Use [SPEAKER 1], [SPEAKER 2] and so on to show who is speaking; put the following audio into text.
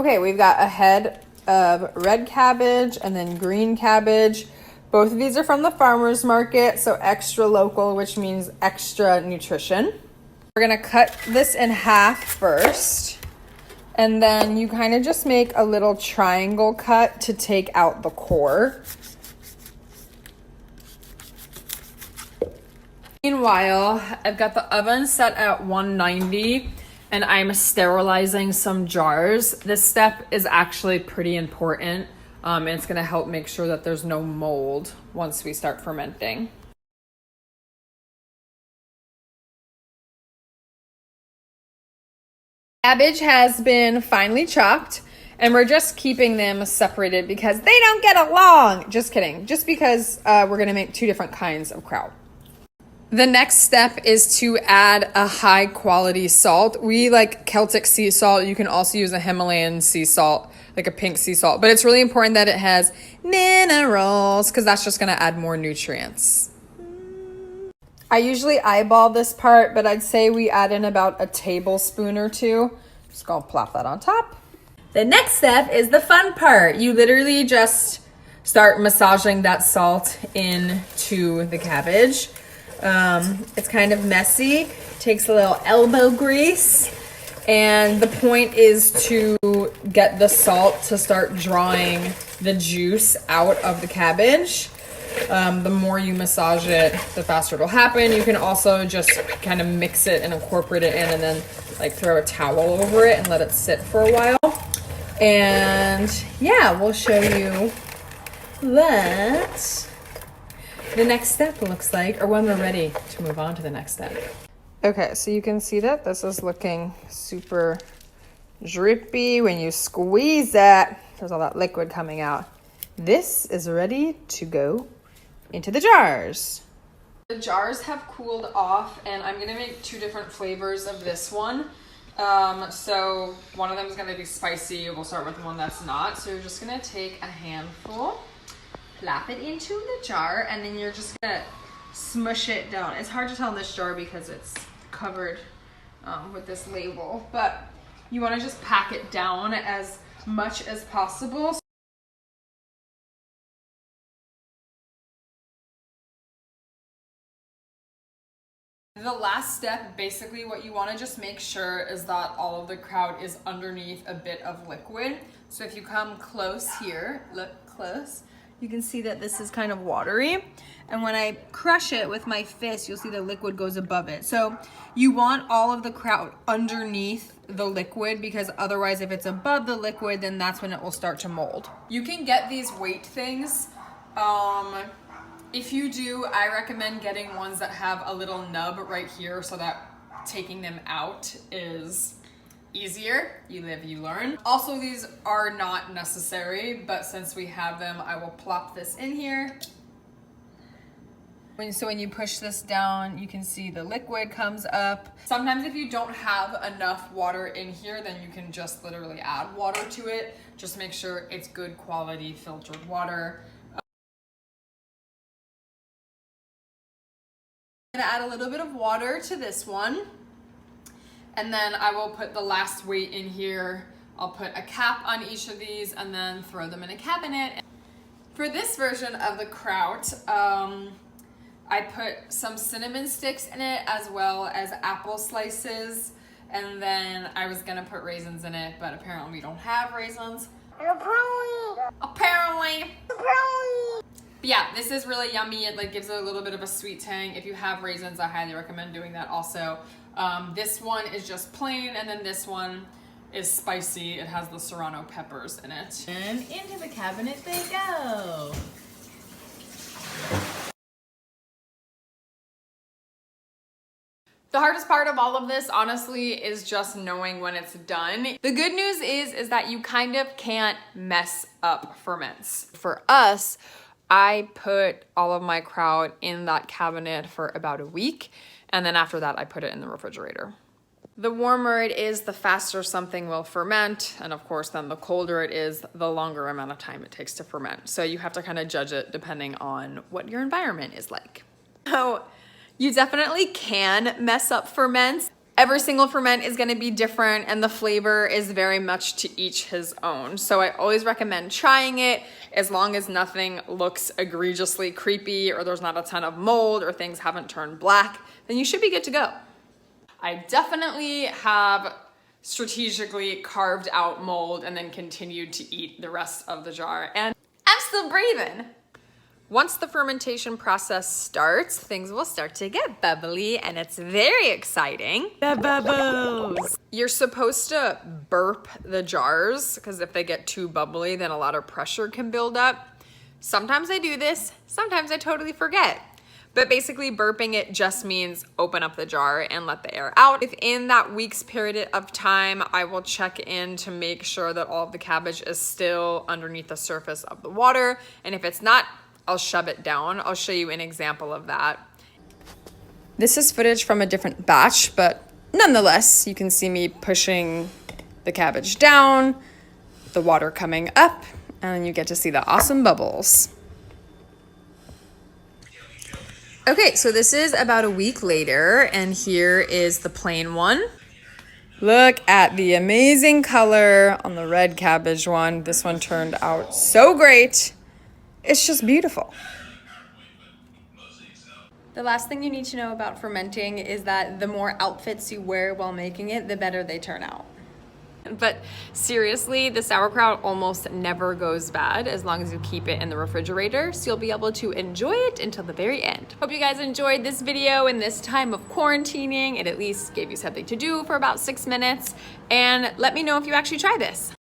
[SPEAKER 1] Okay, we've got a head of red cabbage and then green cabbage. Both of these are from the farmer's market, so extra local, which means extra nutrition. We're gonna cut this in half first, and then you kind of just make a little triangle cut to take out the core. Meanwhile, I've got the oven set at 190 and I'm sterilizing some jars. This step is actually pretty important. And it's gonna help make sure that there's no mold once we start fermenting. Cabbage has been finely chopped and we're just keeping them separated because they don't get along. Just kidding, just because we're gonna make two different kinds of kraut. The next step is to add a high quality salt. We like Celtic sea salt. You can also use a Himalayan sea salt, like a pink sea salt, but it's really important that it has minerals because that's just gonna add more nutrients. I usually eyeball this part, but I'd say we add in about a tablespoon or two. Just gonna plop that on top. The next step is the fun part. You literally just start massaging that salt into the cabbage. It's kind of messy, takes a little elbow grease, and the point is to get the salt to start drawing the juice out of the cabbage. The more you massage it, the faster it'll happen. You can also just kind of mix it and incorporate it in and then like throw a towel over it and let it sit for a while. And yeah, we'll show you that the next step looks like, or when we're ready to move on to the next step. Okay, so you can see that this is looking super drippy. When you squeeze it, there's all that liquid coming out. This is ready to go into the jars. The jars have cooled off and I'm gonna make two different flavors of this one. So one of them is gonna be spicy. We'll start with the one that's not. So you're just gonna take a handful, plop it into the jar, and then you're just gonna smush it down. It's hard to tell in this jar because it's covered with this label, but you wanna just pack it down as much as possible. The last step, basically what you want to just make sure is that all of the kraut is underneath a bit of liquid. So if you come close here, look close, you can see that this is kind of watery. And when I crush it with my fist, you'll see the liquid goes above it. So you want all of the kraut underneath the liquid because otherwise if it's above the liquid, then that's when it will start to mold. You can get these weight things. If you do, I recommend getting ones that have a little nub right here so that taking them out is easier. You live, you learn. Also, these are not necessary, but since we have them, I will plop this in here. So when you push this down, you can see the liquid comes up. Sometimes if you don't have enough water in here, then you can just literally add water to it. Just make sure it's good quality filtered water. I'm gonna add a little bit of water to this one, and then I will put the last weight in here. I'll put a cap on each of these and then throw them in a cabinet. For this version of the kraut, I put some cinnamon sticks in it as well as apple slices, and then I was gonna put raisins in it, but apparently we don't have raisins. Apparently. But yeah, this is really yummy. It like gives it a little bit of a sweet tang. If you have raisins, I highly recommend doing that also. This one is just plain, and then this one is spicy. It has the serrano peppers in it. And into the cabinet they go. The hardest part of all of this, honestly, is just knowing when it's done. The good news is that you kind of can't mess up ferments. For us, I put all of my kraut in that cabinet for about a week, and then after that I put it in the refrigerator. The warmer it is, the faster something will ferment, and of course then the colder it is, the longer amount of time it takes to ferment. So you have to kind of judge it depending on what your environment is like. So you definitely can mess up ferments. Every single ferment is gonna be different and the flavor is very much to each his own. So I always recommend trying it as long as nothing looks egregiously creepy or there's not a ton of mold or things haven't turned black, then you should be good to go. I definitely have strategically carved out mold and then continued to eat the rest of the jar, and I'm still breathing. Once the fermentation process starts, things will start to get bubbly and it's very exciting. The bubbles! You're supposed to burp the jars because if they get too bubbly, then a lot of pressure can build up. Sometimes I do this, sometimes I totally forget. But basically burping it just means open up the jar and let the air out. Within that week's period of time, I will check in to make sure that all of the cabbage is still underneath the surface of the water. And if it's not, I'll shove it down. I'll show you an example of that. This is footage from a different batch, but nonetheless, you can see me pushing the cabbage down, the water coming up, and you get to see the awesome bubbles. Okay, so this is about a week later, and here is the plain one. Look at the amazing color on the red cabbage one. This one turned out so great. It's just beautiful. The last thing you need to know about fermenting is that the more outfits you wear while making it, the better they turn out. But seriously, the sauerkraut almost never goes bad as long as you keep it in the refrigerator, so you'll be able to enjoy it until the very end. Hope you guys enjoyed this video in this time of quarantining. It at least gave you something to do for about 6 minutes. And let me know if you actually try this.